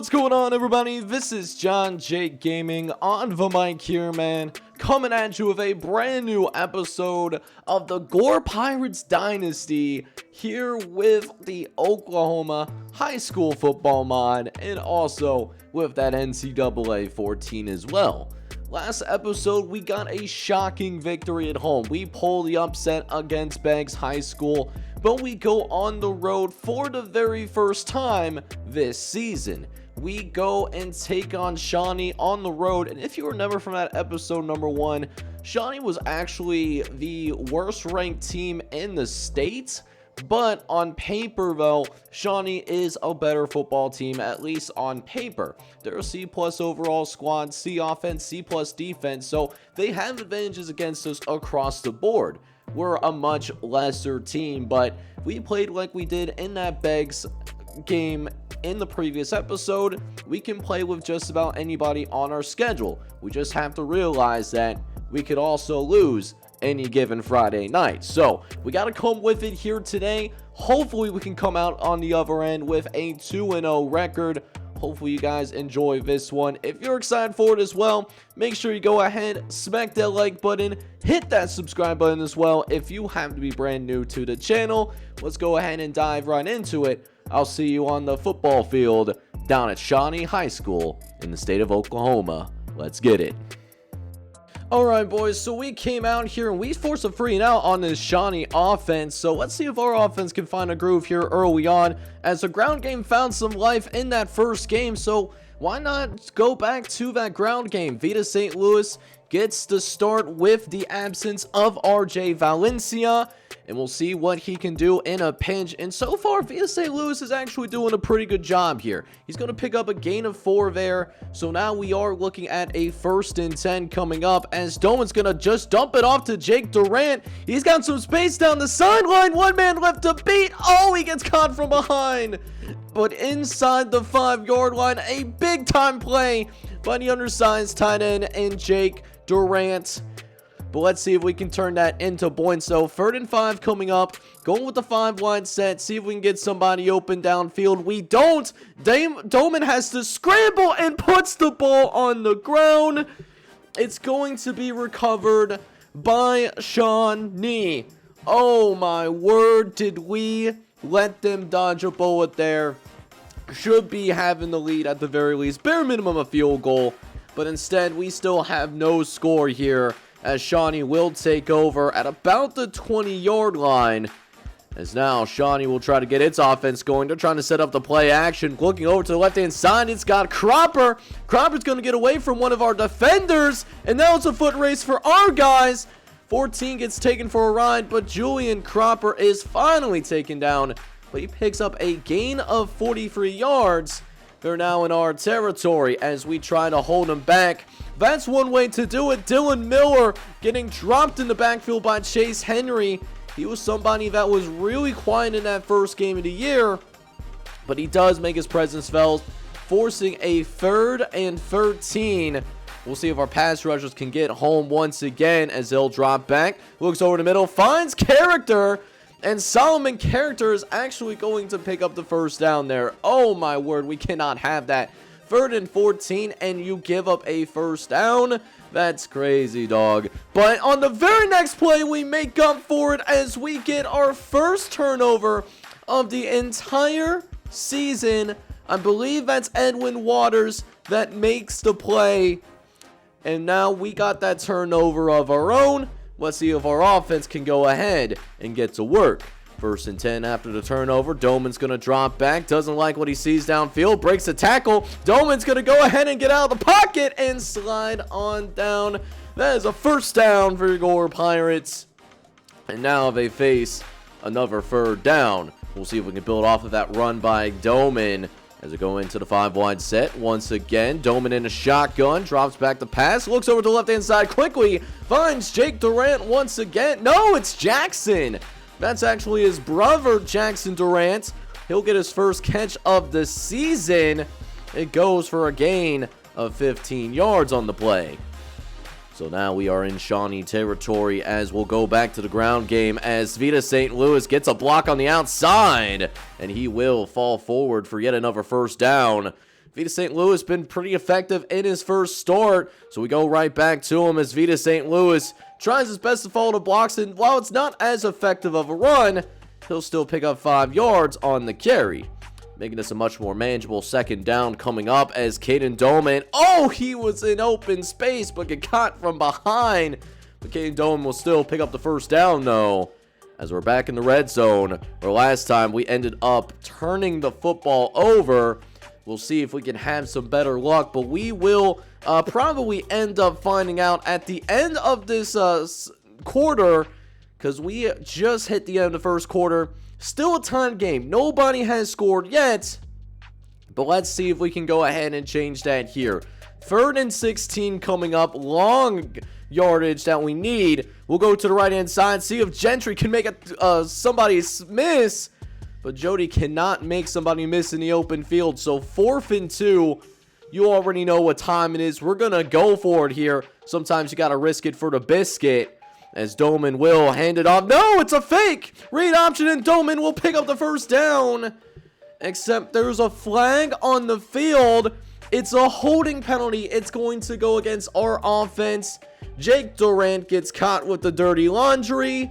What's going on, everybody? This is John Jake Gaming on the mic here, man, coming at you with a brand new episode of the Gore Pirates Dynasty here with the Oklahoma high school football mod and also with that NCAA 14 as well. Last episode, we got a shocking victory at home. We pulled the upset against Banks High School, but we go on the road for the very first time this season. We go and take on Shawnee on the road, and if you remember from that episode number 1, Shawnee was actually the worst ranked team in the state. But on paper, though, Shawnee is a better football team, at least on paper. They're a C+ overall squad, C offense, C+ defense, so they have advantages against us across the board. We're a much lesser team, but we played like we did in that Beggs game in the previous episode. We can play with just about anybody on our schedule. We just have to realize that we could also lose any given Friday night. So we got to come with it here today. Hopefully we can come out on the other end with a 2-0 record. Hopefully you guys enjoy this one. If you're excited for it as well, make sure you go ahead, smack that like button, hit that subscribe button as well if you happen to be brand new to the channel. Let's go ahead and dive right into it. I'll see you on the football field down at Shawnee High School in the state of Oklahoma. Let's get it. Alright, boys, so we came out here and we forced a free and out on this Shawnee offense. So let's see if our offense can find a groove here early on, as the ground game found some life in that first game. So why not go back to that ground game? Vita St. Louis gets the start with the absence of RJ Valencia, and we'll see what he can do in a pinch. And so far, Vita St. Louis is actually doing a pretty good job here. He's going to pick up a gain of 4 there. So now we are looking at a 1st and 10 coming up, as Doman's going to just dump it off to Jake Durant. He's got some space down the sideline. One man left to beat. Oh, he gets caught from behind. But inside the 5-yard line, a big time play by the undersized tight end and Jake Durant. But let's see if we can turn that into points. So 3rd and 5 coming up. Going with the 5-wide set. See if we can get somebody open downfield. We don't. Doman has to scramble and puts the ball on the ground. It's going to be recovered by Shawnee. Oh my word. Did we let them dodge a bullet there? Should be having the lead at the very least. Bare minimum a field goal. But instead we still have no score here, as Shawnee will take over at about the 20-yard line. As now Shawnee will try to get its offense going. They're trying to set up the play action. Looking over to the left-hand side, it's got Cropper. Cropper's going to get away from one of our defenders. And now it's a foot race for our guys. 14 gets taken for a ride, but Julian Cropper is finally taken down. But he picks up a gain of 43 yards. They're now in our territory as we try to hold them back. That's one way to do it. Dylan Miller getting dropped in the backfield by Chase Henry. He was somebody that was really quiet in that first game of the year, but he does make his presence felt, forcing a 3rd and 13. We'll see if our pass rushers can get home once again as they'll drop back. Looks over the middle, finds Character. And Solomon Character is actually going to pick up the 1st down there. Oh my word, we cannot have that. 3rd and 14 and you give up a 1st down. That's crazy, dog. But on the very next play, we make up for it as we get our 1st turnover of the entire season. I believe that's Edwin Waters that makes the play. And now we got that turnover of our own. Let's see if our offense can go ahead and get to work. 1st and 10 after the turnover. Doman's going to drop back. Doesn't like what he sees downfield. Breaks the tackle. Doman's going to go ahead and get out of the pocket and slide on down. That is a 1st down for your Gore Pirates. And now they face another 3rd down. We'll see if we can build off of that run by Doman. As they go into the 5-wide set once again. Doman in a shotgun. Drops back the pass. Looks over to the left-hand side quickly. Finds Jake Durant once again. No, it's Jackson. That's actually his brother, Jackson Durant. He'll get his 1st catch of the season. It goes for a gain of 15 yards on the play. So now we are in Shawnee territory as we'll go back to the ground game as Vita St. Louis gets a block on the outside. And he will fall forward for yet another 1st down. Vita St. Louis been pretty effective in his first start, so we go right back to him as Vita St. Louis tries his best to follow the blocks, and while it's not as effective of a run, he'll still pick up 5 yards on the carry, making this a much more manageable second down coming up as Caden Doman, he was in open space but get caught from behind, but Caden Doman will still pick up the first down though, as we're back in the red zone, where last time we ended up turning the football over. We'll see if we can have some better luck, but we will probably end up finding out at the end of this quarter, because we just hit the end of the first quarter. Still a time game. Nobody has scored yet, but let's see if we can go ahead and change that here. 3rd and 16 coming up. Long yardage that we need. We'll go to the right-hand side, see if Gentry can make somebody miss. But Jody cannot make somebody miss in the open field. So 4th and 2. You already know what time it is. We're going to go for it here. Sometimes you got to risk it for the biscuit. As Doman will hand it off. No, it's a fake. Read option and Doman will pick up the first down. Except there's a flag on the field. It's a holding penalty. It's going to go against our offense. Jake Durant gets caught with the dirty laundry.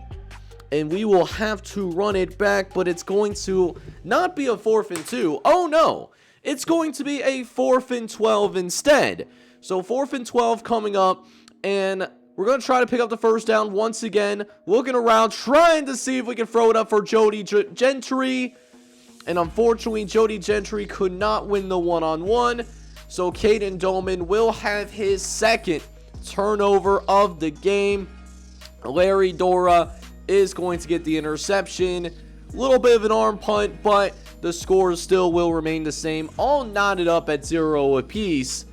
And we will have to run it back, but it's going to not be a 4th and 2. Oh no, it's going to be a 4th and 12 instead. So 4th and 12 coming up, and we're going to try to pick up the first down once again. Looking around, trying to see if we can throw it up for Jody Gentry. And unfortunately, Jody Gentry could not win the one-on-one. So Caden Doman will have his second turnover of the game. Larry Dora is going to get the interception. A little bit of an arm punt, but the scores still will remain the same. All knotted up at 0 apiece.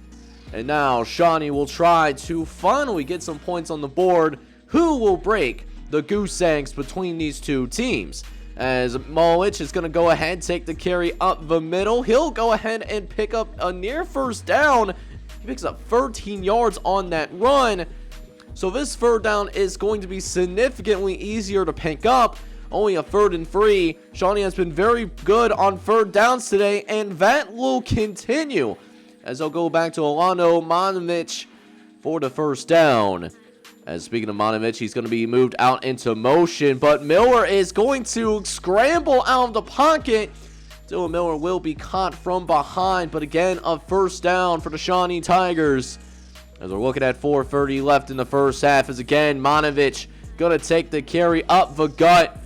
And now Shawnee will try to finally get some points on the board. Who will break the goose eggs between these two teams? As Mullich is going to go ahead, take the carry up the middle. He'll go ahead and pick up a near first down. He picks up 13 yards on that run. So this 3rd down is going to be significantly easier to pick up. Only a 3rd and 3. Shawnee has been very good on 3rd downs today, and that will continue as they'll go back to Alano Monovich for the first down. As speaking of Monovich, he's going to be moved out into motion, but Miller is going to scramble out of the pocket. Dylan Miller will be caught from behind, but again, a first down for the Shawnee Tigers. As we're looking at 4:30 left in the first half, as again, Monovich going to take the carry up the gut.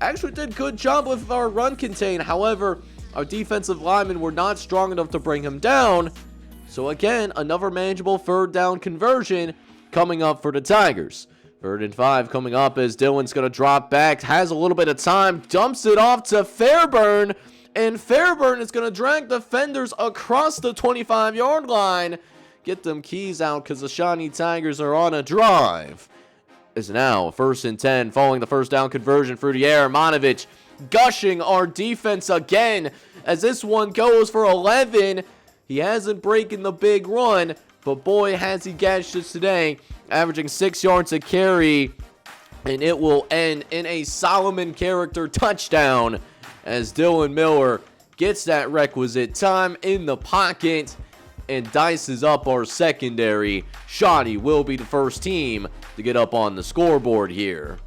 Actually did good job with our run contain. However, our defensive linemen were not strong enough to bring him down. So again, another manageable 3rd down conversion coming up for the Tigers. 3rd and 5 coming up as Dylan's going to drop back. Has a little bit of time. Dumps it off to Fairburn. And Fairburn is going to drag defenders across the 25-yard line. Get them keys out because the Shawnee Tigers are on a drive. Is now 1st and 10 following the first down conversion through the air. Monovich gushing our defense again as this one goes for 11. He hasn't broken the big run, but boy has he gashed us today, averaging 6 yards a carry, and it will end in a Solomon character touchdown as Dylan Miller gets that requisite time in the pocket and dices up our secondary. Shawnee will be the first team to get up on the scoreboard here.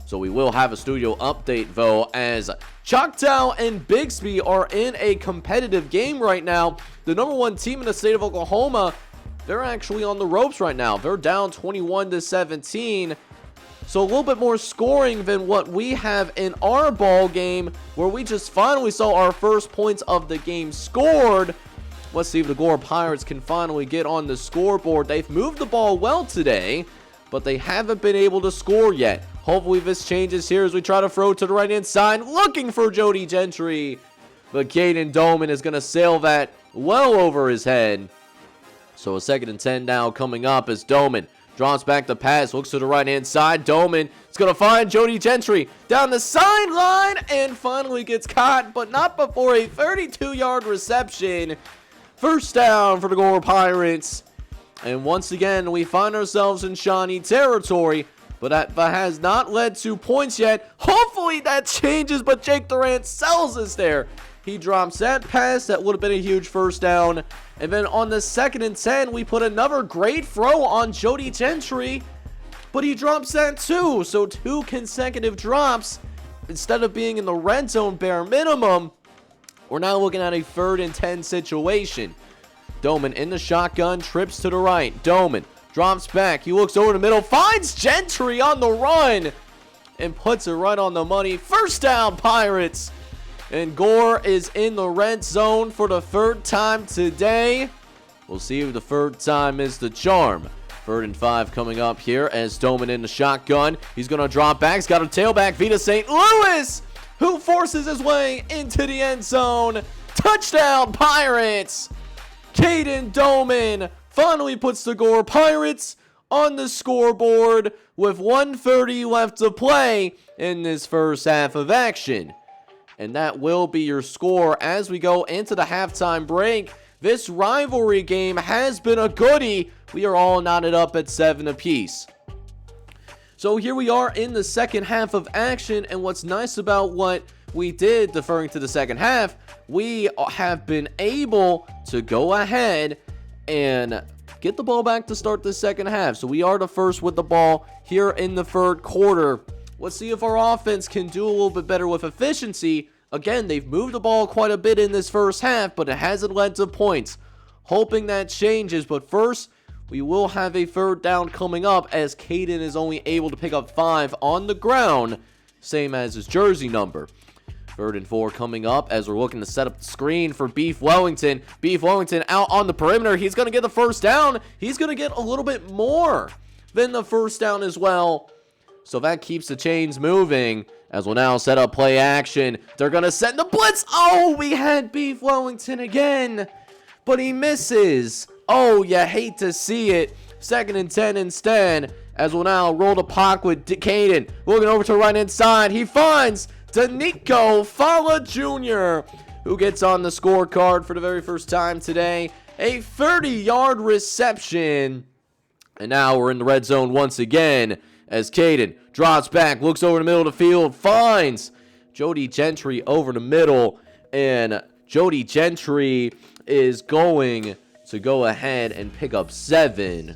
So we will have a studio update though, as Choctaw and Bixby are in a competitive game right now. The number 1 team in the state of Oklahoma, they're actually on the ropes right now. They're down 21-17. So a little bit more scoring than what we have in our ball game, where we just finally saw our first points of the game scored. Let's see if the Gore Pirates can finally get on the scoreboard. They've moved the ball well today, but they haven't been able to score yet. Hopefully this changes here as we try to throw to the right-hand side, looking for Jody Gentry. But Caden Doman is going to sail that well over his head. So a 2nd and 10 now coming up as Doman drops back the pass, looks to the right-hand side. Doman is going to find Jody Gentry down the sideline and finally gets caught, but not before a 32-yard reception. First down for the Gore Pirates. And once again, we find ourselves in Shawnee territory, but that has not led to points yet. Hopefully that changes, but Jake Durant sells us there. He drops that pass. That would have been a huge first down. And then on the 2nd and 10, we put another great throw on Jody Gentry. But he drops that too. So 2 consecutive drops. Instead of being in the red zone bare minimum, we're now looking at a 3rd and 10 situation. Doman in the shotgun, trips to the right. Doman drops back. He looks over the middle, finds Gentry on the run, and puts it right on the money. First down, Pirates. And Gore is in the red zone for the 3rd time today. We'll see if the 3rd time is the charm. 3rd and 5 coming up here as Doman in the shotgun. He's going to drop back. He's got a tailback. Vita St. Louis, who forces his way into the end zone. Touchdown, Pirates. Caden Doman finally puts the Gore Pirates on the scoreboard with 1:30 left to play in this first half of action. And that will be your score as we go into the halftime break. This rivalry game has been a goodie. We are all knotted up at 7 apiece. So here we are in the second half of action, and what's nice about what we did, deferring to the second half, we have been able to go ahead and get the ball back to start the second half. So we are the first with the ball here in the 3rd quarter. Let's see if our offense can do a little bit better with efficiency. Again, they've moved the ball quite a bit in this first half, but it hasn't led to points. Hoping that changes, but first, we will have a 3rd down coming up as Caden is only able to pick up 5 on the ground, same as his jersey number. 3rd and 4 coming up as we're looking to set up the screen for Beef Wellington. Beef Wellington out on the perimeter. He's going to get the first down. He's going to get a little bit more than the first down as well. So that keeps the chains moving as we'll now set up play action. They're going to send the blitz. Oh, we had Beef Wellington again, but he misses. Oh, you hate to see it. 2nd and 10 instead as we'll now roll the puck with Caden. Looking over to the right-hand side. He finds Danico Fala Jr., who gets on the scorecard for the very first time today. A 30-yard reception. And now we're in the red zone once again as Caden drops back, looks over the middle of the field, finds Jody Gentry over the middle, and Jody Gentry is going to go ahead and pick up 7.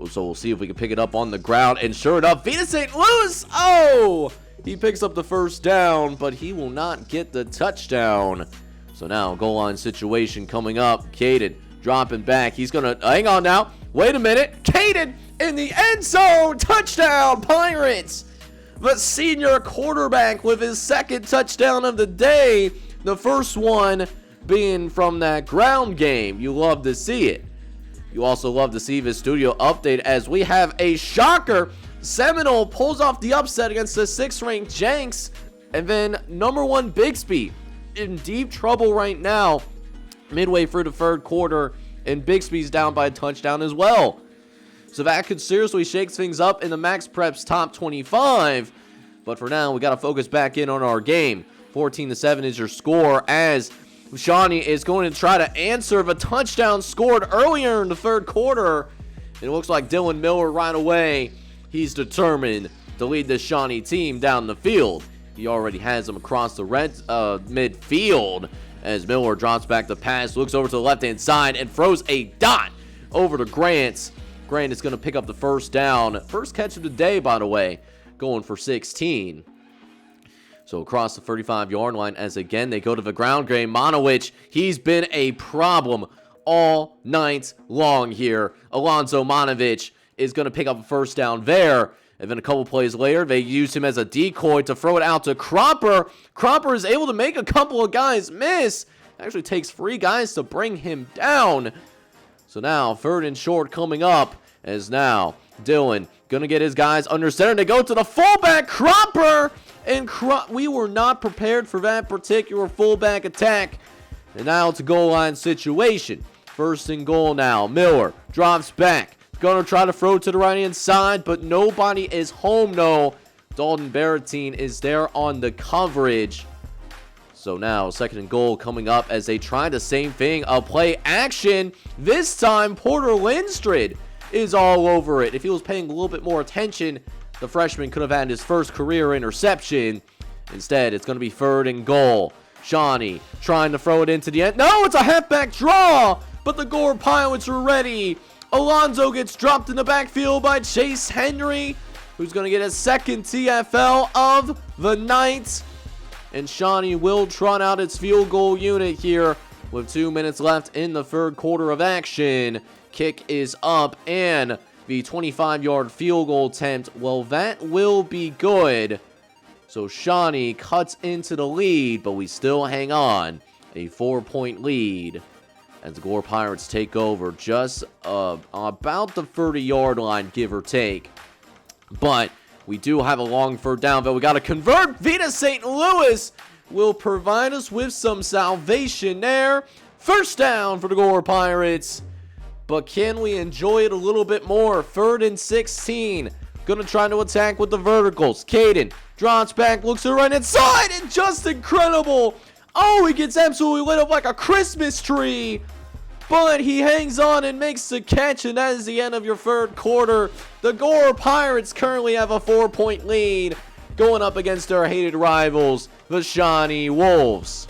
So we'll see if we can pick it up on the ground, and sure enough, Vita St. Louis, oh! He picks up the first down, but he will not get the touchdown. So now, goal line situation coming up. Caden dropping back. He's going to, hang on now. Wait a minute. Caden in the end zone. Touchdown, Pirates. The senior quarterback with his 2nd touchdown of the day. The first one being from that ground game. You love to see it. You also love to see this studio update as we have a shocker. Seminole pulls off the upset against the 6th-ranked Jenks. And then number 1 Bixby in deep trouble right now midway through the 3rd quarter. And Bixby's down by a touchdown as well. So that could seriously shake things up in the Max Preps top 25. But for now, we got to focus back in on our game. 14-7 is your score as Shawnee is going to try to answer the touchdown scored earlier in the 3rd quarter. It looks like Dylan Miller right away. He's determined to lead the Shawnee team down the field. He already has them across the midfield as Miller drops back the pass, looks over to the left-hand side, and throws a dot over to Grant. Grant is going to pick up the first down. First catch of the day, by the way, going for 16. So across the 35-yard line as again they go to the ground game. Monowich, he's been a problem all night long here. Alonzo Monovich is going to pick up a first down there. And then a couple plays later, they use him as a decoy to throw it out to Cropper. Cropper is able to make a couple of guys miss. Actually takes 3 guys to bring him down. So now, 3rd and short coming up as now Dylan going to get his guys under center. They go to the fullback, Cropper. And we were not prepared for that particular fullback attack. And now it's a goal line situation. 1st and goal now. Miller drops back. Gonna try to throw to the right-hand side, but nobody is home, no. Dalton Baratine is there on the coverage. So now, 2nd and goal coming up as they try the same thing. A play action. This time, Porter Lindstrid is all over it. If he was paying a little bit more attention, the freshman could have had his first career interception. Instead, it's going to be 3rd and goal. Shawnee trying to throw it into the end. No, it's a halfback draw, but the Gore Pirates are ready. Alonzo gets dropped in the backfield by Chase Henry, who's going to get his second TFL of the night. And Shawnee will trot out its field goal unit here with 2 minutes left in the third quarter of action. Kick is up, and the 25-yard field goal attempt, well, that will be good. So Shawnee cuts into the lead, but we still hang on. A 4-point lead as the Gore Pirates take over just about the 30-yard line, give or take. But we do have a long third down, but we got to convert. Vita St. Louis will provide us with some salvation there. First down for the Gore Pirates. But can we enjoy it a little bit more? 3rd and 16. Gonna try to attack with the verticals. Caden drops back, looks to the right hand side, and just incredible. Oh, he gets absolutely lit up like a Christmas tree. But he hangs on and makes the catch, and that is the end of your third quarter. The Gore Pirates currently have a 4-point lead going up against our hated rivals, the Shawnee Wolves.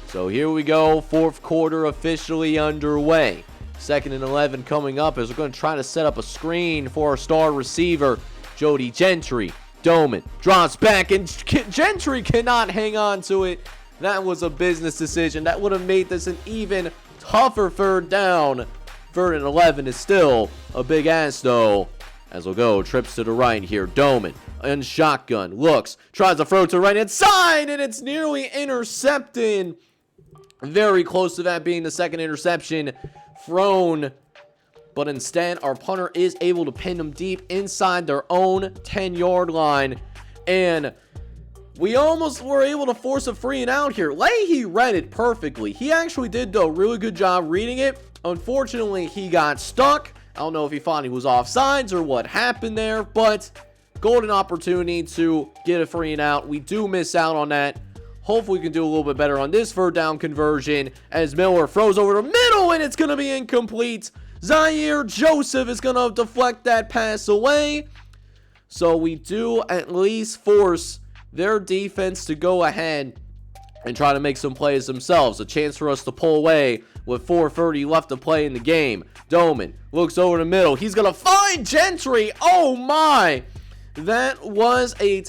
So here we go, fourth quarter officially underway. 2nd and 11 coming up as we're going to try to set up a screen for our star receiver, Jody Gentry. Doman drops back, and Gentry cannot hang on to it. That was a business decision. That would have made this an even tougher third down. 3rd and 11 is still a big ass, though. As we'll go, trips to the right here. Doman in shotgun, looks, tries to throw to the right-hand side, and it's nearly intercepted. Very close to that being the second interception thrown. But instead, our punter is able to pin them deep inside their own 10-yard line. And we almost were able to force a 3 and out here. Leahy read it perfectly. He actually did do a really good job reading it. Unfortunately, he got stuck. I don't know if he thought he was offsides or what happened there, but golden opportunity to get a 3 and out. We do miss out on that. Hopefully we can do a little bit better on this third down conversion as Miller throws over the middle, and it's going to be incomplete. Zaire Joseph is going to deflect that pass away. So we do at least force their defense to go ahead and try to make some plays themselves. A chance for us to pull away with 4:30 left to play in the game. Doman looks over the middle. He's going to find Gentry. Oh my. That was a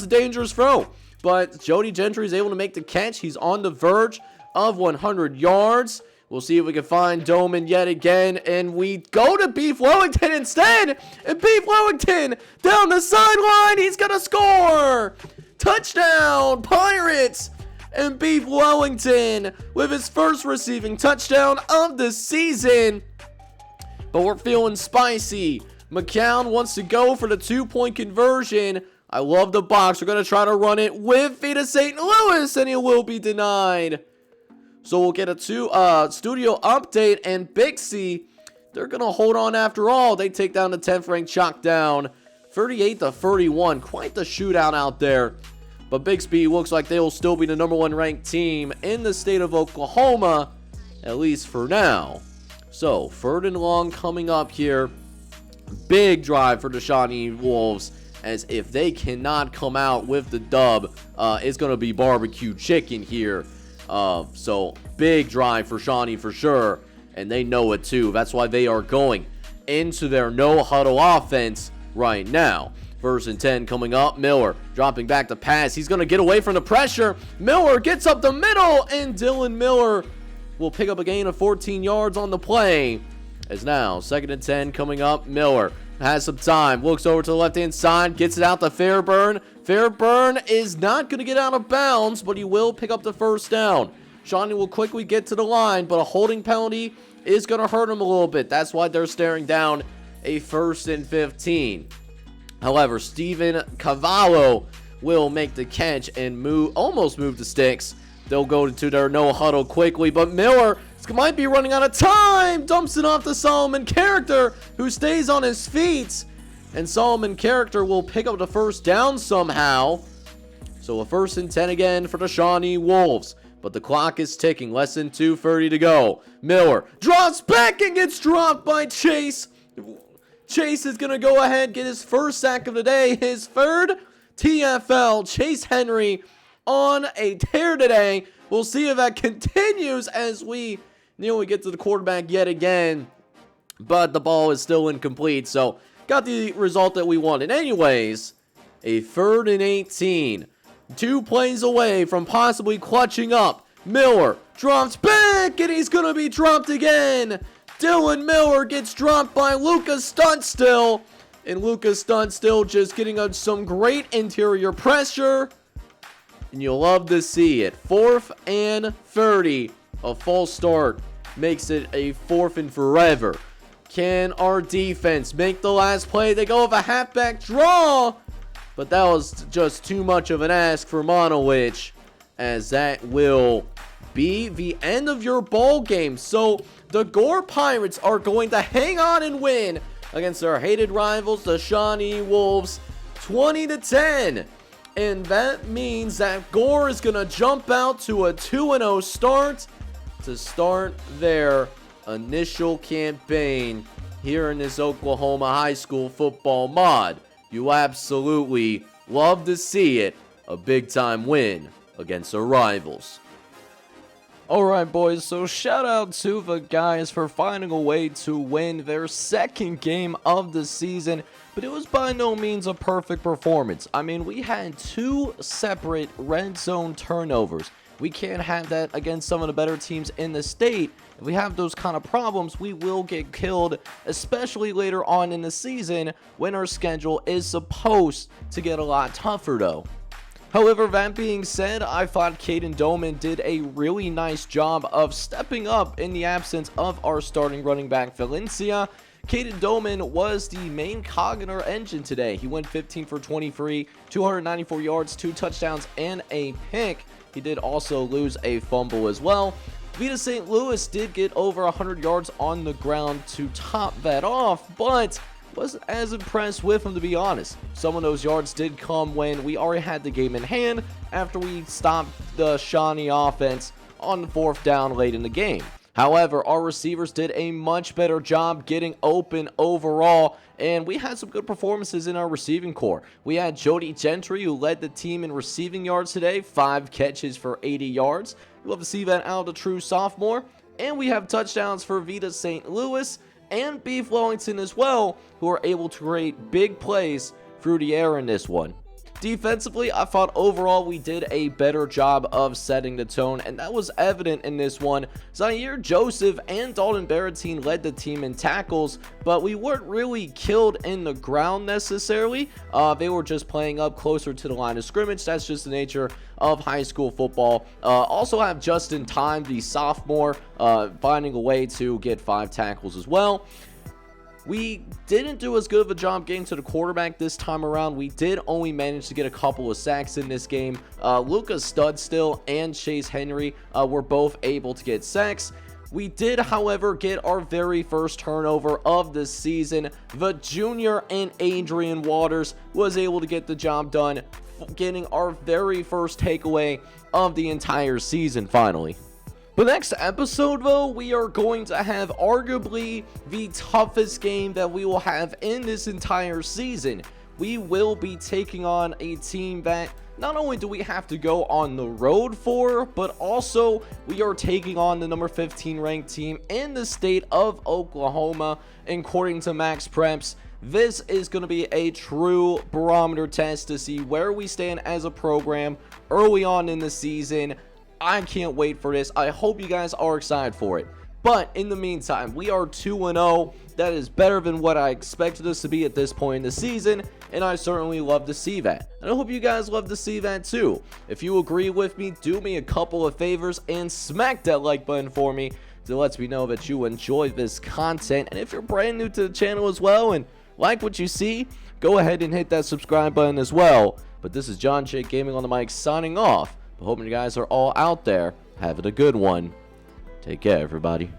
dangerous throw. But Jody Gentry is able to make the catch. He's on the verge of 100 yards. We'll see if we can find Doman yet again. And we go to Beef Wellington instead. And Beef Wellington down the sideline. He's going to score. Touchdown, Pirates. And Beef Wellington with his first receiving touchdown of the season. But we're feeling spicy. McCown wants to go for the 2-point conversion. I love the box. We're going to try to run it with Vita St. Louis, and it will be denied. So we'll get a studio update, and Bixie, they're going to hold on after all. They take down the 10th ranked Chalk down 38-31. Quite the shootout out there. But Bixby looks like they will still be the number 1 ranked team in the state of Oklahoma, at least for now. So 3rd and long coming up here. Big drive for the Shawnee Wolves, as if they cannot come out with the dub, it's going to be barbecue chicken here. So big drive for Shawnee for sure, and they know it too. That's why they are going into their no-huddle offense right now. 1st and 10 coming up. Miller dropping back to pass. He's going to get away from the pressure. Miller gets up the middle, and Dylan Miller will pick up a gain of 14 yards on the play. As now, 2nd and 10 coming up. Miller has some time, looks over to the left-hand side, gets it out to Fairburn. Fairburn is not going to get out of bounds, but he will pick up the first down. Shawnee will quickly get to the line, but a holding penalty is going to hurt him a little bit. That's why they're staring down a 1st and 15. However, Steven Cavallo will make the catch and almost move the sticks. They'll go to their no-huddle quickly, but Miller might be running out of time. Dumps it off to Solomon Character, who stays on his feet. And Solomon Character will pick up the first down somehow. So a 1st and 10 again for the Shawnee Wolves. But the clock is ticking. Less than 2:30 to go. Miller drops back and gets dropped by Chase. Chase is going to go ahead and get his first sack of the day. His 3rd TFL. Chase Henry on a tear today. We'll see if that continues as we nearly get to the quarterback yet again. But the ball is still incomplete, so got the result that we wanted. Anyways, a 3rd and 18. 2 plays away from possibly clutching up. Miller drops back, and he's going to be dropped again. Dylan Miller gets dropped by Lucas Stunstill. And Lucas Stunstill just getting some great interior pressure. And you'll love to see it. 4th and 30. A false start makes it a 4th and forever. Can our defense make the last play? They go with a halfback draw. But that was just too much of an ask for Monowich, as that will be the end of your ball game. So the Gore Pirates are going to hang on and win against their hated rivals, the Shawnee Wolves, 20-10. And that means that Gore is going to jump out to a 2-0 start to start their initial campaign here in this Oklahoma high school football mod. You absolutely love to see it. A big time win against their rivals. Alright boys, so shout out to the guys for finding a way to win their 2nd game of the season, but it was by no means a perfect performance. I mean, we had 2 separate red zone turnovers. We can't have that against some of the better teams in the state. If we have those kind of problems, we will get killed, especially later on in the season when our schedule is supposed to get a lot tougher though. However, that being said, I thought Caden Doman did a really nice job of stepping up in the absence of our starting running back Valencia. Caden Doman was the main cog in our engine today. He went 15 for 23, 294 yards, 2 touchdowns, and a pick. He did also lose a fumble as well. Vita St. Louis did get over 100 yards on the ground to top that off, but wasn't as impressed with him, to be honest. Some of those yards did come when we already had the game in hand after we stopped the Shawnee offense on the 4th down late in the game. However, our receivers did a much better job getting open overall, and we had some good performances in our receiving core. We had Jody Gentry, who led the team in receiving yards today, 5 catches for 80 yards. We love to see that out of the true sophomore. And we have touchdowns for Vita St. Louis and Beef Wellington as well, who are able to create big plays through the air in this one. Defensively, I thought overall we did a better job of setting the tone, and that was evident in this one. Zaire Joseph and Dalton Barrettine led the team in tackles, but we weren't really killed in the ground necessarily. They were just playing up closer to the line of scrimmage. That's just the nature of high school football. Also have Justin Time, the sophomore, finding a way to get 5 tackles as well. We didn't do as good of a job getting to the quarterback this time around. We did only manage to get a couple of sacks in this game. Lucas Studstill and Chase Henry were both able to get sacks. We did, however, get our very first turnover of the season. The junior and Adrian Waters was able to get the job done, getting our very first takeaway of the entire season finally. The next episode, though, we are going to have arguably the toughest game that we will have in this entire season. We will be taking on a team that not only do we have to go on the road for, but also we are taking on the number 15 ranked team in the state of Oklahoma. According to Max Preps, this is going to be a true barometer test to see where we stand as a program early on in the season. I can't wait for this. I hope you guys are excited for it. But in the meantime, we are 2-0. That is better than what I expected us to be at this point in the season, and I certainly love to see that. And I hope you guys love to see that too. If you agree with me, do me a couple of favors and smack that like button for me to let me know that you enjoy this content. And if you're brand new to the channel as well and like what you see, go ahead and hit that subscribe button as well. But this is John J Gaming on the mic signing off. Hoping you guys are all out there having a good one. Take care, everybody.